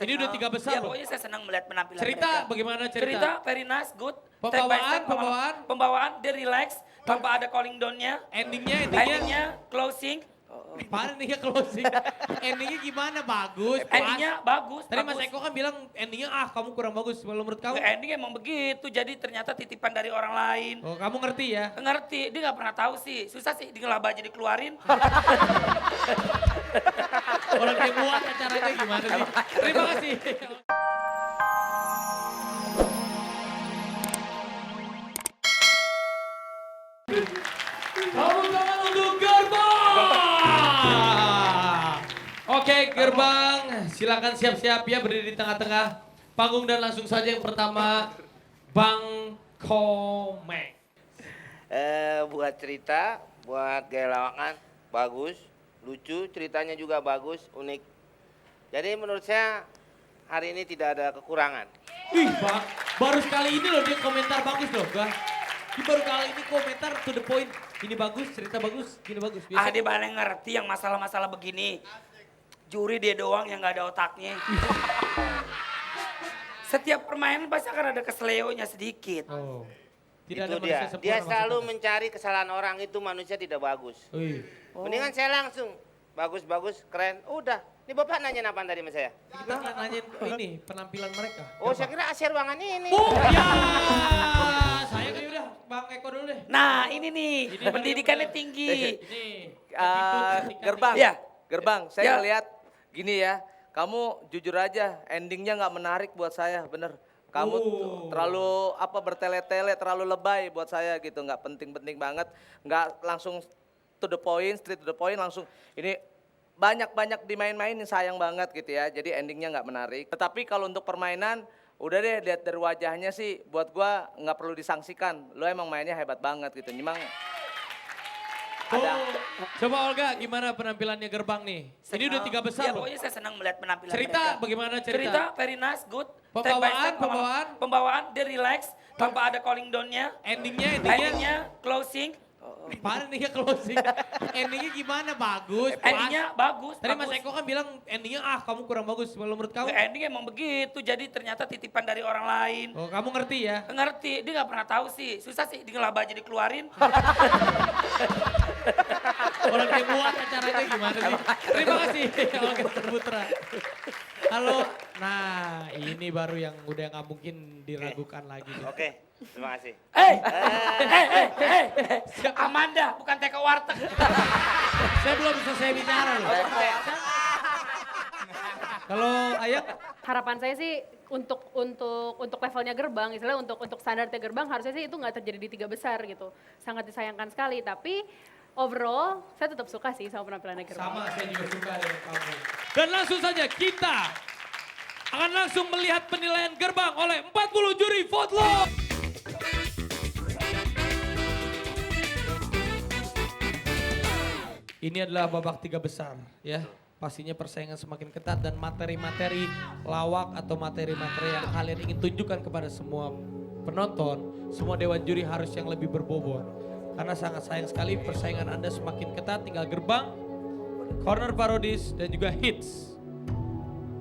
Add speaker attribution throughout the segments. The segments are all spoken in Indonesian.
Speaker 1: Ini udah 3 besar
Speaker 2: Ya
Speaker 1: loh.
Speaker 2: pokoknya saya senang melihat penampilan
Speaker 1: Cerita
Speaker 2: mereka.
Speaker 1: bagaimana cerita?
Speaker 2: Cerita very nice, good. Step by
Speaker 1: Pembawaan,
Speaker 2: step, pembawaan, dia relax tanpa ada calling down-nya. Endingnya closing.
Speaker 1: Apaan endingnya closing? Endingnya gimana? Bagus, pas.
Speaker 2: Endingnya bagus.
Speaker 1: Tadi Mas
Speaker 2: bagus.
Speaker 1: Eko kan bilang endingnya kamu kurang bagus. Kalau menurut kamu?
Speaker 2: Ending emang begitu, jadi ternyata titipan dari orang lain.
Speaker 1: Oh kamu ngerti ya?
Speaker 2: Ngerti, dia gak pernah tahu sih. Susah sih, dia ngelaba aja dikeluarin.
Speaker 1: Orang dia buat acaranya gimana sih? Terima kasih. Tepuk tangan untuk Gerbang. Oke Gerbang, silakan siap-siap ya berdiri di tengah-tengah panggung dan langsung saja yang pertama Bang Komeng.
Speaker 3: Buat cerita, buat gaya lawakan bagus, lucu, ceritanya juga bagus, unik. Jadi menurut saya hari ini tidak ada kekurangan.
Speaker 1: Ih Bang, baru sekali ini loh dia komentar bagus loh Bang. Dia baru kali ini komentar to the point. Ini bagus, cerita bagus, gini bagus.
Speaker 2: Ah dia paling ngerti yang masalah-masalah begini. Juri dia doang yang gak ada otaknya. Setiap permainan pasti akan ada keseleonya sedikit.
Speaker 1: Oh. Tidak
Speaker 3: Itu
Speaker 1: ada
Speaker 3: dia.
Speaker 1: manusia
Speaker 3: Dia
Speaker 1: sempurna
Speaker 3: selalu
Speaker 1: maksudnya.
Speaker 3: mencari kesalahan orang, itu manusia tidak bagus.
Speaker 1: Wih.
Speaker 3: Mendingan saya langsung bagus, keren. Udah. Ini Bapak nanya apaan tadi sama saya?
Speaker 1: Kita nanyain ini penampilan mereka.
Speaker 3: Oh, saya kira AC ruangan ini.
Speaker 1: Oh ya, saya kayak udah Bang Eko dulu deh.
Speaker 2: Nah ini nih,
Speaker 1: Ini
Speaker 2: pendidikannya
Speaker 1: baru-
Speaker 2: tinggi.
Speaker 1: Ini.
Speaker 4: Gerbang,
Speaker 2: Ya.
Speaker 4: Gerbang, saya
Speaker 2: Ya.
Speaker 4: ngeliat gini ya, kamu jujur aja, endingnya nggak menarik buat saya, bener. Kamu terlalu bertele-tele, terlalu lebay buat saya gitu, nggak penting-penting banget, nggak langsung to the point, straight to the point, langsung ini banyak-banyak dimain-mainin sayang banget gitu ya, jadi endingnya nggak menarik. Tetapi kalau untuk permainan, udah deh lihat dari wajahnya sih, buat gua nggak perlu disangsikan, lo emang mainnya hebat banget gitu, memang ada.
Speaker 1: Coba Olga, gimana penampilannya Gerbang nih? Ini udah 3 besar
Speaker 2: Ya
Speaker 1: loh.
Speaker 2: pokoknya saya senang melihat penampilan
Speaker 1: Cerita
Speaker 2: mereka.
Speaker 1: bagaimana cerita?
Speaker 2: Cerita very nice, good. Step by
Speaker 1: Pembawaan,
Speaker 2: step, pembawaan, dia relax tanpa ada calling down-nya. Endingnya closing.
Speaker 1: Apaan endingnya closing? Endingnya gimana? Bagus, pas.
Speaker 2: Endingnya bagus.
Speaker 1: Tadi Mas
Speaker 2: bagus.
Speaker 1: Eko kan bilang endingnya kamu kurang bagus. Kalau menurut kamu?
Speaker 2: Ending emang begitu, jadi ternyata titipan dari orang lain.
Speaker 1: Oh kamu ngerti ya?
Speaker 2: Ngerti, dia gak pernah tahu sih. Susah sih, dia ngelaba aja dikeluarin.
Speaker 1: Orang dia buat acaranya gimana sih? Terima kasih Olga Putra. Halo, nah ini baru yang udah nggak mungkin diragukan lagi. Nih.
Speaker 3: Oke, terima kasih.
Speaker 2: Amanda, bukan TK Warteg.
Speaker 1: Saya belum selesai bicara loh. Kalau Ayah,
Speaker 5: Harapan saya sih untuk levelnya Gerbang, istilahnya untuk standarnya Gerbang harusnya sih itu nggak terjadi di 3 besar gitu. Sangat disayangkan sekali, tapi overall saya tetap suka sih sama penampilannya Gerbang.
Speaker 1: sama saya juga suka dengan kamu. Dan langsung saja kita akan langsung melihat penilaian Gerbang oleh 40 juri vote lo. Ini adalah babak 3 besar ya. Pastinya persaingan semakin ketat dan materi-materi lawak atau materi-materi yang kalian ingin tunjukkan kepada semua penonton, semua dewan juri harus yang lebih berbobot. Karena sangat sayang sekali persaingan Anda semakin ketat, tinggal Gerbang, Corner Parodis, dan juga Hits.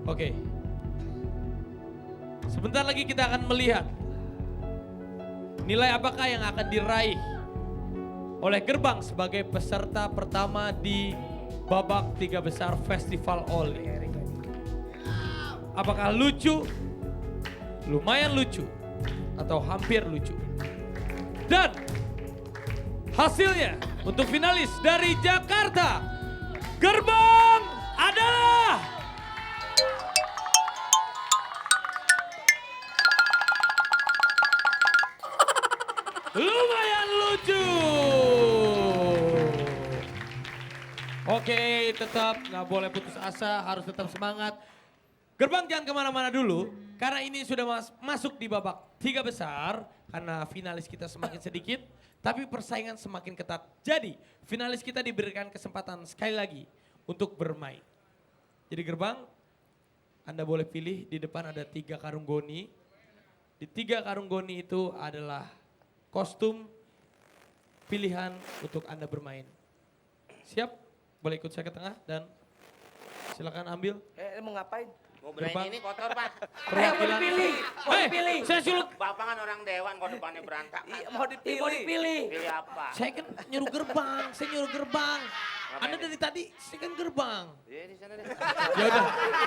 Speaker 1: Oke. Sebentar lagi kita akan melihat nilai apakah yang akan diraih oleh Gerbang sebagai peserta pertama di babak 3 besar Festival Oli. Apakah lucu, lumayan lucu, atau hampir lucu? Dan hasilnya untuk finalis dari Jakarta, Gerbang adalah lumayan lucu. Oke, tetap nggak boleh putus asa, harus tetap semangat. Gerbang jangan kemana-mana dulu, karena ini sudah masuk di babak 3 besar, karena finalis kita semakin sedikit, tapi persaingan semakin ketat. Jadi, finalis kita diberikan kesempatan sekali lagi untuk bermain. Jadi Gerbang, Anda boleh pilih, di depan ada 3 karung goni. Di 3 karung goni itu adalah kostum pilihan untuk Anda bermain. Siap? Boleh ikut saya ke tengah dan Silakan ambil.
Speaker 4: Mau ngapain?
Speaker 3: Mobil
Speaker 1: Gerbang.
Speaker 3: ini kotor, Pak.
Speaker 1: Perwakilan.
Speaker 2: Mau dipilih.
Speaker 1: Saya suruh.
Speaker 3: Bapak kan orang dewan kok depannya berantakan.
Speaker 4: Iya, mau
Speaker 2: Mau
Speaker 4: dipilih.
Speaker 2: dipilih.
Speaker 3: Pilih apa?
Speaker 1: Saya kan nyuruh gerbang, saya nyuruh gerbang. Anda dari tadi, saya kan gerbang.
Speaker 3: Iya di sana deh.
Speaker 1: Ya udah,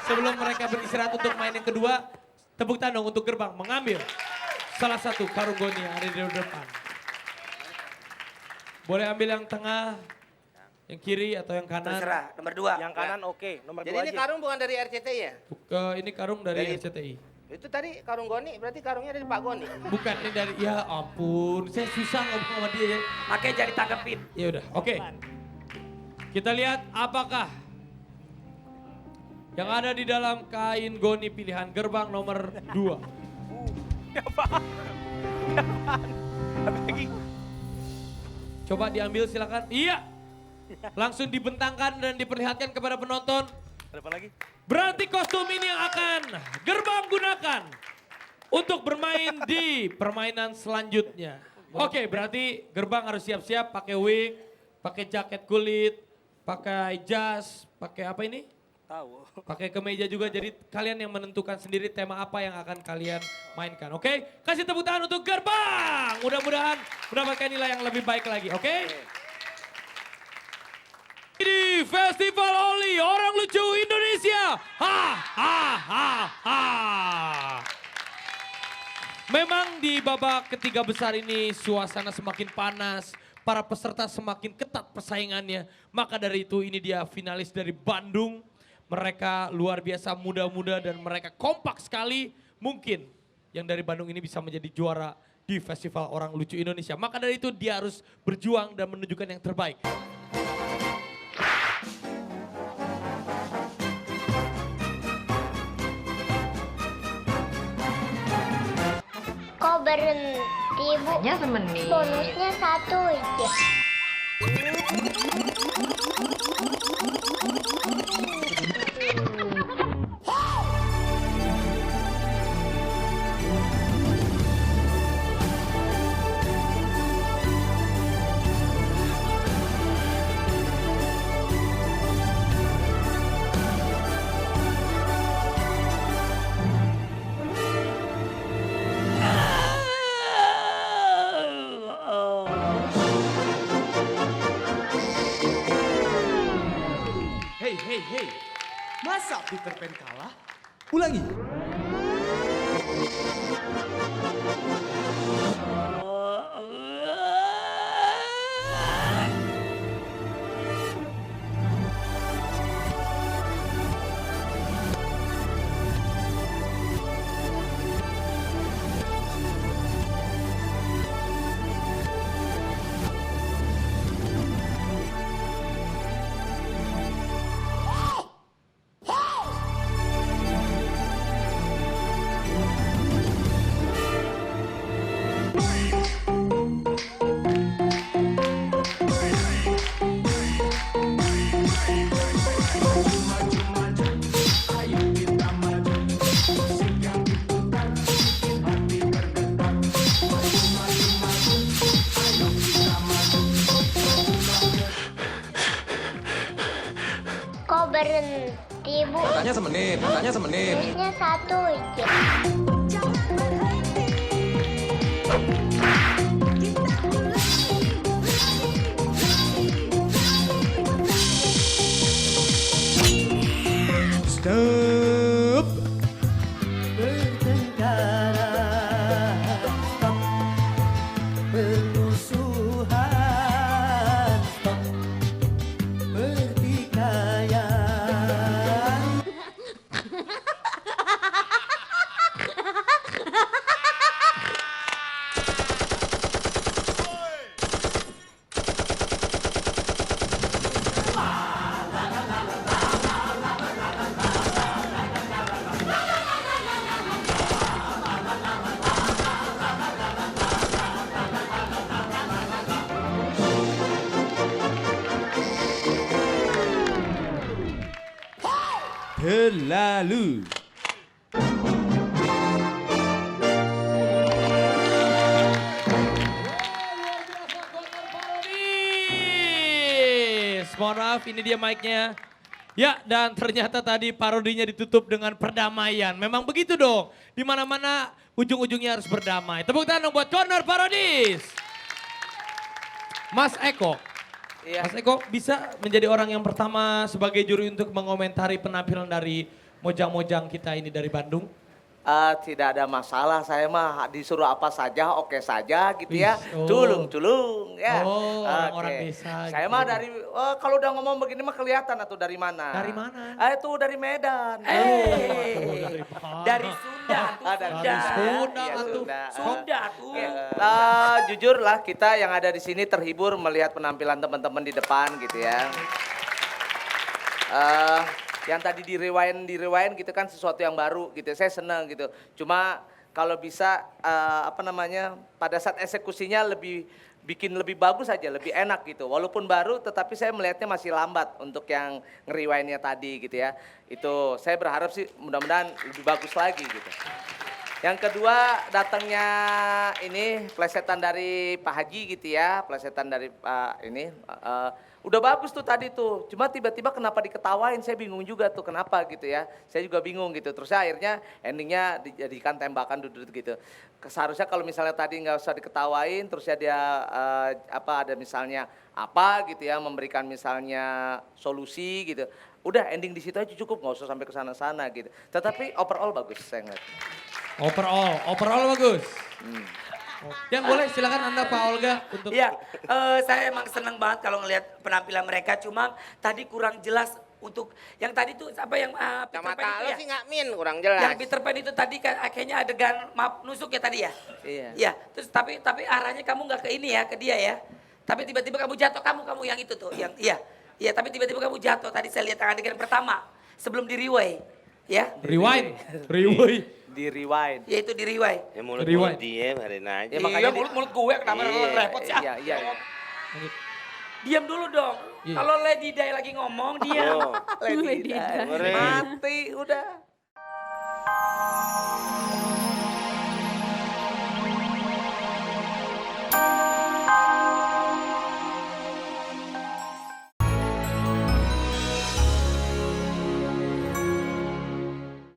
Speaker 1: sebelum mereka beristirahat untuk main yang kedua, tepuk tangan untuk gerbang mengambil salah satu karung goni yang ada di depan. Boleh ambil yang tengah, yang kiri atau yang kanan.
Speaker 2: Terserah, nomor 2.
Speaker 4: Yang kanan oke, nomor
Speaker 3: Jadi
Speaker 4: 2
Speaker 3: ini
Speaker 4: aja.
Speaker 3: karung bukan dari RCTI ya?
Speaker 1: Ini karung dari
Speaker 3: Dari-
Speaker 1: RCTI.
Speaker 3: Itu tadi karung Goni, berarti karungnya dari Pak Goni.
Speaker 1: Bukan ini dari, ya ampun, saya susah ngomong sama dia ya.
Speaker 2: Makanya jadi tanggepin.
Speaker 1: Ya udah, oke. Kita lihat apakah yang ada di dalam kain goni pilihan gerbang nomor 2. Coba diambil silakan. Iya. Langsung dibentangkan dan diperlihatkan kepada penonton.
Speaker 4: Ada apa lagi?
Speaker 1: Berarti kostum ini yang akan gerbang gunakan untuk bermain di permainan selanjutnya. Oke, berarti gerbang harus siap-siap pakai wig, pakai jaket kulit, pakai jas, pakai apa ini?
Speaker 4: Tahu.
Speaker 1: Pakai kemeja juga, jadi kalian yang menentukan sendiri tema apa yang akan kalian mainkan, oke? Kasih tepuk tangan untuk gerbang, mudah-mudahan mendapatkan nilai yang lebih baik lagi, oke? Di Festival Oli Orang Lucu Indonesia, ha ha ha ha. Memang di babak ketiga besar ini suasana semakin panas, para peserta semakin ketat persaingannya. Maka dari itu ini dia finalis dari Bandung. Mereka luar biasa muda-muda dan mereka kompak sekali. Mungkin yang dari Bandung ini bisa menjadi juara di Festival Orang Lucu Indonesia. Maka dari itu dia harus berjuang dan menunjukkan yang terbaik.
Speaker 6: Kok berhenti, Bu?
Speaker 7: Hanya semenit.
Speaker 6: Bonusnya 1 aja.
Speaker 8: Hei, hei, hei. Masa Peter Pan kalah? Ulangi.
Speaker 6: Kok berhenti, Bu?
Speaker 8: Katanya semenit, katanya semenit.
Speaker 6: Bonusnya 1 aja.
Speaker 8: Stop. Bertengkara. Stop. Permusuhan. Stop. Pertikaian. Terlalu.
Speaker 1: Mohon maaf, ini dia mic-nya. Ya, dan ternyata tadi parodinya ditutup dengan perdamaian. Memang begitu dong. Di mana-mana ujung-ujungnya harus berdamai. Tepuk tangan dong buat Corner Parodis. Mas Eko.
Speaker 4: Iya.
Speaker 1: Mas Eko bisa menjadi orang yang pertama sebagai juri untuk mengomentari penampilan dari mojang-mojang kita ini dari Bandung.
Speaker 4: Tidak ada masalah, saya mah disuruh apa saja, oke saja gitu ya.
Speaker 1: Wih, oh.
Speaker 4: Culung ya.
Speaker 1: Oh, orang-orang
Speaker 4: Oke.
Speaker 1: desa
Speaker 4: Saya
Speaker 1: gitu.
Speaker 4: mah dari, kalau udah ngomong begini mah kelihatan atau dari mana.
Speaker 1: Dari mana?
Speaker 4: Itu dari Medan.
Speaker 2: Dari Sunda tuh,
Speaker 4: Ada
Speaker 2: Sunda.
Speaker 1: Sunda
Speaker 4: Iya,
Speaker 1: tuh.
Speaker 4: Sunda.
Speaker 2: Sunda tuh.
Speaker 4: Jujur lah kita yang ada di sini terhibur melihat penampilan teman-teman di depan gitu ya. Yang tadi di rewind gitu kan sesuatu yang baru gitu. Saya senang gitu. Cuma kalau bisa pada saat eksekusinya bikin lebih bagus aja, lebih enak gitu. Walaupun baru tetapi saya melihatnya masih lambat untuk yang nge-rewindnya tadi gitu ya. Itu saya berharap sih mudah-mudahan lebih bagus lagi gitu. Yang kedua datangnya ini plesetan dari Pak Haji gitu ya, plesetan dari udah bagus tuh tadi tuh, cuma tiba-tiba kenapa diketawain, saya bingung juga tuh kenapa gitu ya, saya juga bingung gitu, terus akhirnya endingnya dijadikan tembakan duduk gitu. Seharusnya kalau misalnya tadi nggak usah diketawain, terus ya dia ada misalnya apa gitu ya, memberikan misalnya solusi gitu, udah ending di situ aja cukup, nggak usah sampai ke sana-sana gitu. Tetapi overall bagus saya ngeliat.
Speaker 1: Overall bagus. Yang boleh silakan Anda Pak Olga untuk
Speaker 2: Iya, saya emang seneng banget kalau ngelihat penampilan mereka. Cuma tadi kurang jelas untuk yang tadi tuh apa yang Peter
Speaker 3: Sama
Speaker 2: Pan itu
Speaker 3: lo
Speaker 2: ya.
Speaker 3: sih nggak min, kurang jelas.
Speaker 2: Yang Peter Pan itu tadi kayaknya adegan maaf nusuk ya tadi ya.
Speaker 4: Iya.
Speaker 2: Iya, terus tapi arahnya kamu nggak ke ini ya, ke dia ya. Tapi tiba-tiba kamu jatuh, kamu yang itu tuh, yang iya. Iya, tapi tiba-tiba kamu jatuh. Tadi saya lihat adegan pertama sebelum di rewind. Ya.
Speaker 1: rewind.
Speaker 4: Di rewind.
Speaker 2: Ya itu di rewind.
Speaker 3: Ya mulut
Speaker 1: Rewind.
Speaker 3: dia, biarin aja.
Speaker 4: Ya, makanya
Speaker 2: mulut gue kenapa
Speaker 3: Iya,
Speaker 2: repot sih?
Speaker 4: Iya, iya.
Speaker 2: Diam dulu dong.
Speaker 1: Iya.
Speaker 2: Kalau Lady Day lagi ngomong, diam.
Speaker 3: Oh,
Speaker 4: Lady
Speaker 5: Lady
Speaker 4: Di.
Speaker 3: Di.
Speaker 4: Mati udah.